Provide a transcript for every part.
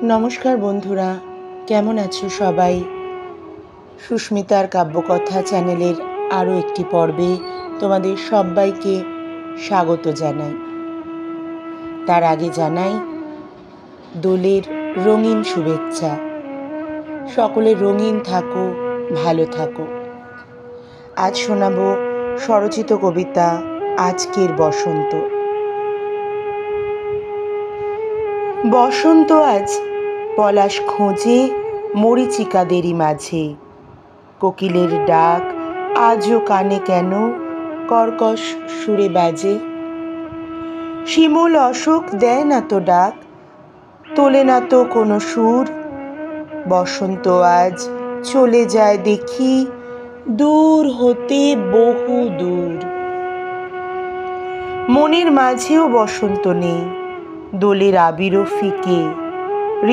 নমস্কার বন্ধুরা, কেমন আছো সবাই? সুস্মিতার কাব্যকথা চ্যানেলের আরও একটি পর্বে তোমাদের সবাইকে স্বাগত জানাই। তার আগে জানাই দোলের রঙিন শুভেচ্ছা। সকলে রঙিন থাকো, ভালো থাকো। আজ শোনাবো স্বরচিত কবিতা আজকের বসন্ত। বসন্ত আজ পলাশ খোঁজে মরীচিকাদেরই মাঝে, কোকিলের ডাক আজও কানে কেন কর্কশ সুরে বাজে। শিমুল অশোক দেয় না তো ডাক, তোলে না তো কোনো সুর, বসন্ত আজ চলে যায় দেখি দূর হতে বহু দূর। মনের মাঝেও বসন্ত নেই, দোলের আবিরও ফিকে,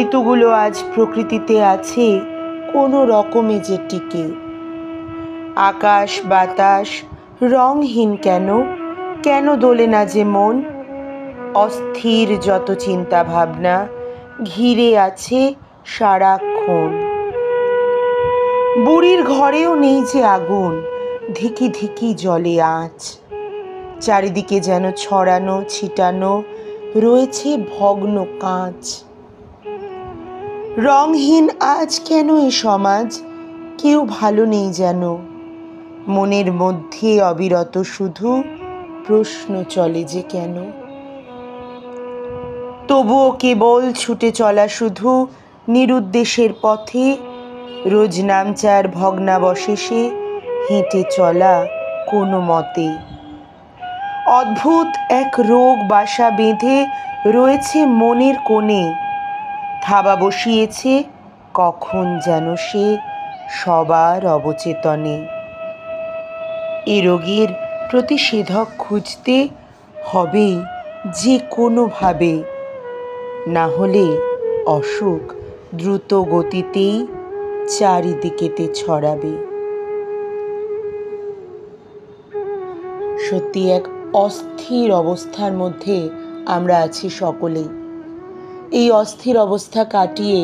ঋতুগুলো আজ প্রকৃতিতে আছে কোনো রকমে যে টিকে। আকাশ বাতাস রংহীন কেন, কেন দোলে না যে মন, অস্থির যত চিন্তা ভাবনা ঘিরে আছে সারাক্ষণ। বুড়ির ঘরেও নেই যে আগুন, ধিকি ধিকি জলে আঁচ, চারিদিকে যেন ছড়ানো ছিটানো রয়েছে ভগ্ন কাঁচ। রংহীন আজ কেন এ সমাজ, কেউ ভালো নেই যেন, মনের মধ্যে অবিরত শুধু প্রশ্ন চলে যে কেন। তবুও কেবল ছুটে চলা শুধু নিরুদ্দেশের পথে, রোজ নামচার ভগ্নাবশেষে হেঁটে চলা কোনো মতে। অদ্ভুত এক রোগ বাসা বেঁধে রয়েছে মনের কোণে, থাবা বসিয়েছে কখন যেন সে সবার অবচেতনে। এ রোগের প্রতিষেধক খুঁজতে হবে যে কোনোভাবে, না হলে অসুখ দ্রুত গতিতেই চারিদিকেতে ছড়াবে। সত্যি এক অস্থির অবস্থার মধ্যে আমরা আছি সকলেই। এই অস্থির অবস্থা কাটিয়ে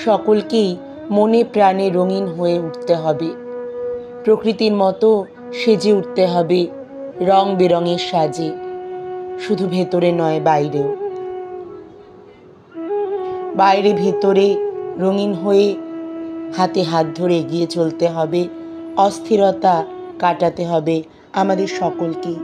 সকলকেই মনে প্রাণে রঙিন হয়ে উঠতে হবে, প্রকৃতির মতো সেজে উঠতে হবে রং বেরঙের সাজে, শুধু ভেতরে নয় বাইরেও। বাইরে ভেতরে রঙিন হয়ে হাতে হাত ধরে এগিয়ে চলতে হবে, অস্থিরতা কাটাতে হবে আমাদের সকলকেই।